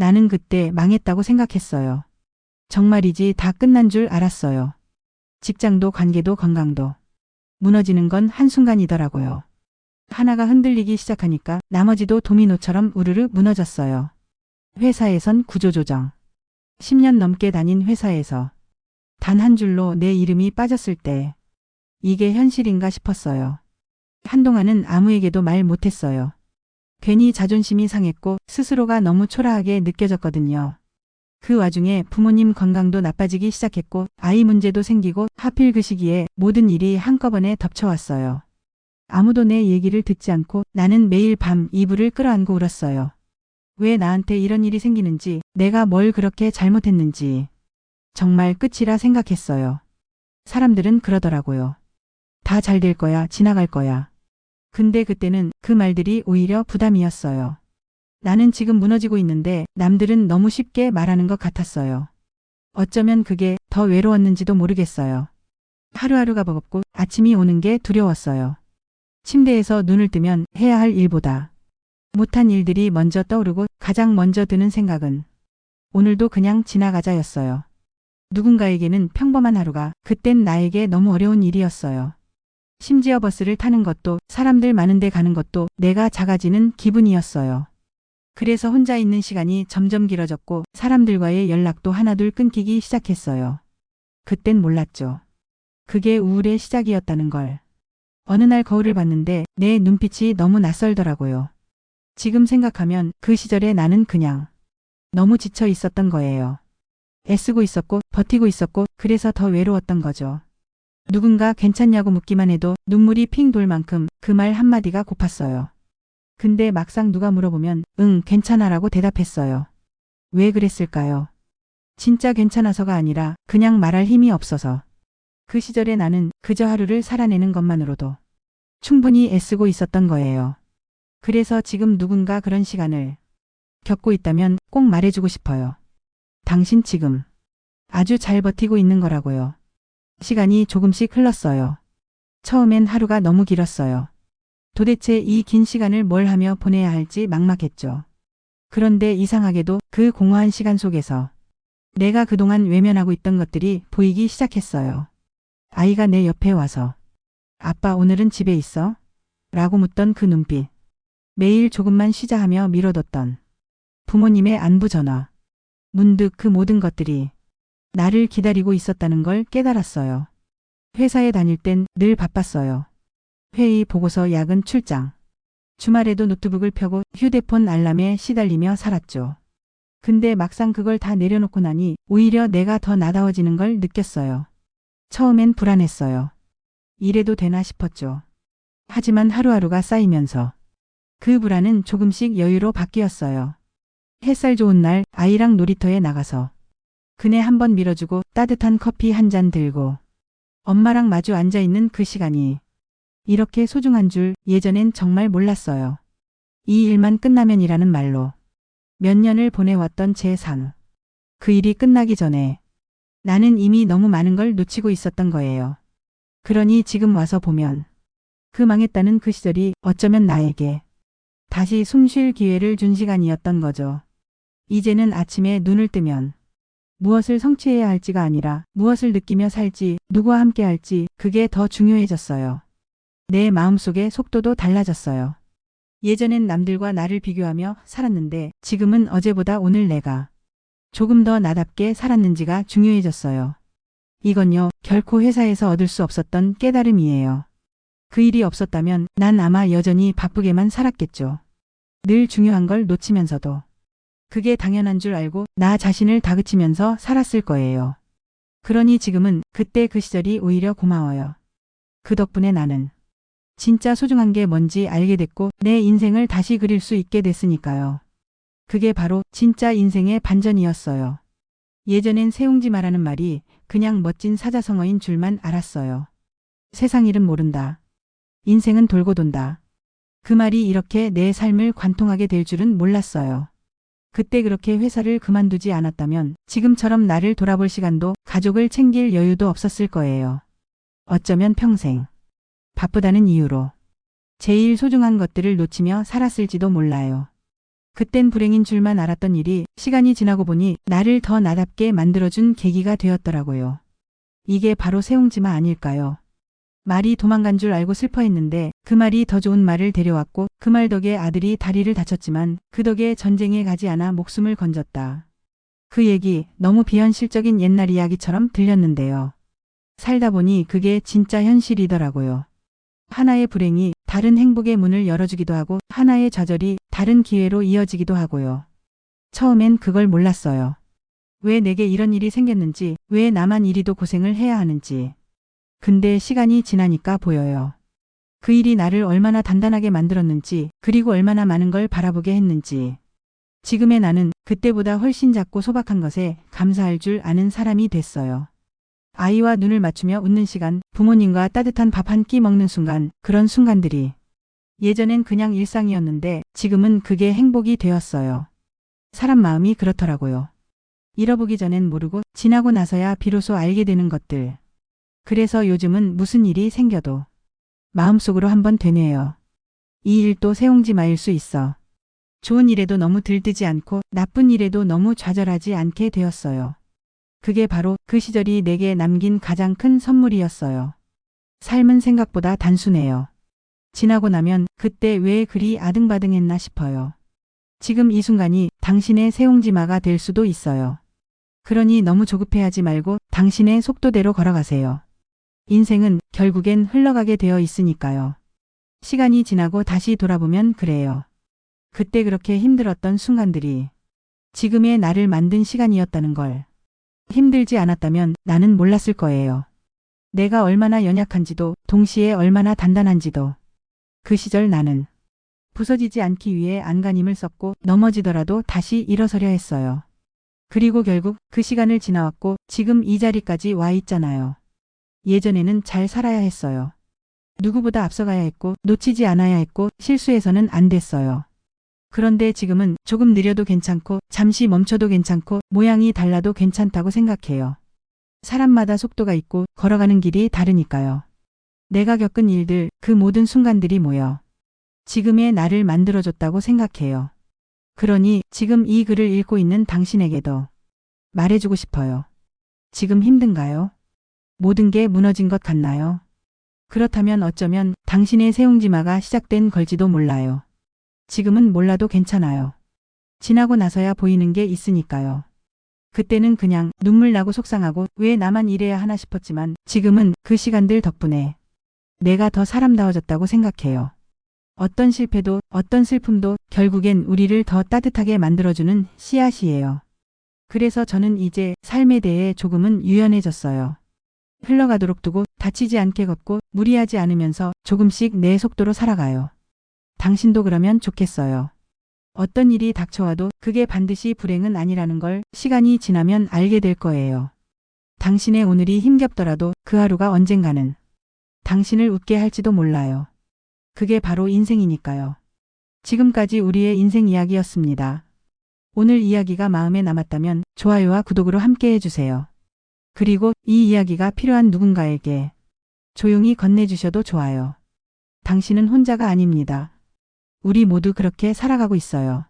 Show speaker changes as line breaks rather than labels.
나는 그때 망했다고 생각했어요. 정말이지 다 끝난 줄 알았어요. 직장도 관계도 건강도. 무너지는 건 한순간이더라고요. 하나가 흔들리기 시작하니까 나머지도 도미노처럼 우르르 무너졌어요. 회사에선 구조조정. 10년 넘게 다닌 회사에서 단 한 줄로 내 이름이 빠졌을 때 이게 현실인가 싶었어요. 한동안은 아무에게도 말 못했어요. 괜히 자존심이 상했고 스스로가 너무 초라하게 느껴졌거든요. 그 와중에 부모님 건강도 나빠지기 시작했고 아이 문제도 생기고 하필 그 시기에 모든 일이 한꺼번에 덮쳐왔어요. 아무도 내 얘기를 듣지 않고 나는 매일 밤 이불을 끌어안고 울었어요. 왜 나한테 이런 일이 생기는지, 내가 뭘 그렇게 잘못했는지. 정말 끝이라 생각했어요. 사람들은 그러더라고요. 다 잘 될 거야, 지나갈 거야. 근데 그때는 그 말들이 오히려 부담이었어요. 나는 지금 무너지고 있는데 남들은 너무 쉽게 말하는 것 같았어요. 어쩌면 그게 더 외로웠는지도 모르겠어요. 하루하루가 버겁고 아침이 오는 게 두려웠어요. 침대에서 눈을 뜨면 해야 할 일보다 못한 일들이 먼저 떠오르고 가장 먼저 드는 생각은 오늘도 그냥 지나가자였어요. 누군가에게는 평범한 하루가 그땐 나에게 너무 어려운 일이었어요. 심지어 버스를 타는 것도 사람들 많은 데 가는 것도 내가 작아지는 기분이었어요. 그래서 혼자 있는 시간이 점점 길어졌고 사람들과의 연락도 하나둘 끊기기 시작했어요. 그땐 몰랐죠. 그게 우울의 시작이었다는 걸. 어느 날 거울을 봤는데 내 눈빛이 너무 낯설더라고요. 지금 생각하면 그 시절에 나는 그냥 너무 지쳐 있었던 거예요. 애쓰고 있었고 버티고 있었고 그래서 더 외로웠던 거죠. 누군가 괜찮냐고 묻기만 해도 눈물이 핑 돌 만큼 그 말 한마디가 고팠어요. 근데 막상 누가 물어보면 응, 괜찮아라고 대답했어요. 왜 그랬을까요? 진짜 괜찮아서가 아니라 그냥 말할 힘이 없어서. 그 시절에 나는 그저 하루를 살아내는 것만으로도 충분히 애쓰고 있었던 거예요. 그래서 지금 누군가 그런 시간을 겪고 있다면 꼭 말해주고 싶어요. 당신 지금 아주 잘 버티고 있는 거라고요. 시간이 조금씩 흘렀어요. 처음엔 하루가 너무 길었어요. 도대체 이 긴 시간을 뭘 하며 보내야 할지 막막했죠. 그런데 이상하게도 그 공허한 시간 속에서 내가 그동안 외면하고 있던 것들이 보이기 시작했어요. 아이가 내 옆에 와서 아빠 오늘은 집에 있어? 라고 묻던 그 눈빛. 매일 조금만 쉬자 하며 미뤄뒀던 부모님의 안부 전화. 문득 그 모든 것들이 나를 기다리고 있었다는 걸 깨달았어요. 회사에 다닐 땐 늘 바빴어요. 회의, 보고서, 야근, 출장. 주말에도 노트북을 펴고 휴대폰 알람에 시달리며 살았죠. 근데 막상 그걸 다 내려놓고 나니 오히려 내가 더 나다워지는 걸 느꼈어요. 처음엔 불안했어요. 이래도 되나 싶었죠. 하지만 하루하루가 쌓이면서 그 불안은 조금씩 여유로 바뀌었어요. 햇살 좋은 날 아이랑 놀이터에 나가서 그네 한번 밀어주고 따뜻한 커피 한 잔 들고 엄마랑 마주 앉아있는 그 시간이 이렇게 소중한 줄 예전엔 정말 몰랐어요. 이 일만 끝나면이라는 말로 몇 년을 보내왔던 제 삶. 그 일이 끝나기 전에 나는 이미 너무 많은 걸 놓치고 있었던 거예요. 그러니 지금 와서 보면 그 망했다는 그 시절이 어쩌면 나에게 다시 숨 쉴 기회를 준 시간이었던 거죠. 이제는 아침에 눈을 뜨면 무엇을 성취해야 할지가 아니라 무엇을 느끼며 살지, 누구와 함께 할지 그게 더 중요해졌어요. 내 마음속의 속도도 달라졌어요. 예전엔 남들과 나를 비교하며 살았는데 지금은 어제보다 오늘 내가 조금 더 나답게 살았는지가 중요해졌어요. 이건요, 결코 회사에서 얻을 수 없었던 깨달음이에요. 그 일이 없었다면 난 아마 여전히 바쁘게만 살았겠죠. 늘 중요한 걸 놓치면서도 그게 당연한 줄 알고 나 자신을 다그치면서 살았을 거예요. 그러니 지금은 그때 그 시절이 오히려 고마워요. 그 덕분에 나는 진짜 소중한 게 뭔지 알게 됐고 내 인생을 다시 그릴 수 있게 됐으니까요. 그게 바로 진짜 인생의 반전이었어요. 예전엔 세옹지마라는 말이 그냥 멋진 사자성어인 줄만 알았어요. 세상 일은 모른다. 인생은 돌고 돈다. 그 말이 이렇게 내 삶을 관통하게 될 줄은 몰랐어요. 그때 그렇게 회사를 그만두지 않았다면 지금처럼 나를 돌아볼 시간도 가족을 챙길 여유도 없었을 거예요. 어쩌면 평생 바쁘다는 이유로 제일 소중한 것들을 놓치며 살았을지도 몰라요. 그땐 불행인 줄만 알았던 일이 시간이 지나고 보니 나를 더 나답게 만들어준 계기가 되었더라고요. 이게 바로 세옹지마 아닐까요? 말이 도망간 줄 알고 슬퍼했는데 그 말이 더 좋은 말을 데려왔고 그 말 덕에 아들이 다리를 다쳤지만 그 덕에 전쟁에 가지 않아 목숨을 건졌다. 그 얘기 너무 비현실적인 옛날 이야기처럼 들렸는데요. 살다 보니 그게 진짜 현실이더라고요. 하나의 불행이 다른 행복의 문을 열어주기도 하고 하나의 좌절이 다른 기회로 이어지기도 하고요. 처음엔 그걸 몰랐어요. 왜 내게 이런 일이 생겼는지, 왜 나만 이리도 고생을 해야 하는지. 근데 시간이 지나니까 보여요. 그 일이 나를 얼마나 단단하게 만들었는지, 그리고 얼마나 많은 걸 바라보게 했는지. 지금의 나는 그때보다 훨씬 작고 소박한 것에 감사할 줄 아는 사람이 됐어요. 아이와 눈을 맞추며 웃는 시간, 부모님과 따뜻한 밥 한 끼 먹는 순간, 그런 순간들이 예전엔 그냥 일상이었는데 지금은 그게 행복이 되었어요. 사람 마음이 그렇더라고요. 잃어보기 전엔 모르고 지나고 나서야 비로소 알게 되는 것들. 그래서 요즘은 무슨 일이 생겨도 마음속으로 한번 되뇌요. 이 일도 세옹지마일 수 있어. 좋은 일에도 너무 들뜨지 않고 나쁜 일에도 너무 좌절하지 않게 되었어요. 그게 바로 그 시절이 내게 남긴 가장 큰 선물이었어요. 삶은 생각보다 단순해요. 지나고 나면 그때 왜 그리 아등바등했나 싶어요. 지금 이 순간이 당신의 세옹지마가 될 수도 있어요. 그러니 너무 조급해하지 말고 당신의 속도대로 걸어가세요. 인생은 결국엔 흘러가게 되어 있으니까요. 시간이 지나고 다시 돌아보면 그래요. 그때 그렇게 힘들었던 순간들이 지금의 나를 만든 시간이었다는 걸. 힘들지 않았다면 나는 몰랐을 거예요. 내가 얼마나 연약한지도 동시에 얼마나 단단한지도. 그 시절 나는 부서지지 않기 위해 안간힘을 썼고 넘어지더라도 다시 일어서려 했어요. 그리고 결국 그 시간을 지나왔고 지금 이 자리까지 와 있잖아요. 예전에는 잘 살아야 했어요. 누구보다 앞서가야 했고 놓치지 않아야 했고 실수해서는 안 됐어요. 그런데 지금은 조금 느려도 괜찮고 잠시 멈춰도 괜찮고 모양이 달라도 괜찮다고 생각해요. 사람마다 속도가 있고 걸어가는 길이 다르니까요. 내가 겪은 일들, 그 모든 순간들이 모여 지금의 나를 만들어줬다고 생각해요. 그러니 지금 이 글을 읽고 있는 당신에게도 말해주고 싶어요. 지금 힘든가요? 모든 게 무너진 것 같나요? 그렇다면 어쩌면 당신의 세옹지마가 시작된 걸지도 몰라요. 지금은 몰라도 괜찮아요. 지나고 나서야 보이는 게 있으니까요. 그때는 그냥 눈물 나고 속상하고 왜 나만 이래야 하나 싶었지만 지금은 그 시간들 덕분에 내가 더 사람다워졌다고 생각해요. 어떤 실패도 어떤 슬픔도 결국엔 우리를 더 따뜻하게 만들어주는 씨앗이에요. 그래서 저는 이제 삶에 대해 조금은 유연해졌어요. 흘러가도록 두고 다치지 않게 걷고 무리하지 않으면서 조금씩 내 속도로 살아가요. 당신도 그러면 좋겠어요. 어떤 일이 닥쳐와도 그게 반드시 불행은 아니라는 걸 시간이 지나면 알게 될 거예요. 당신의 오늘이 힘겹더라도 그 하루가 언젠가는 당신을 웃게 할지도 몰라요. 그게 바로 인생이니까요. 지금까지 우리의 인생 이야기였습니다. 오늘 이야기가 마음에 남았다면 좋아요와 구독으로 함께 해주세요. 그리고 이 이야기가 필요한 누군가에게 조용히 건네주셔도 좋아요. 당신은 혼자가 아닙니다. 우리 모두 그렇게 살아가고 있어요.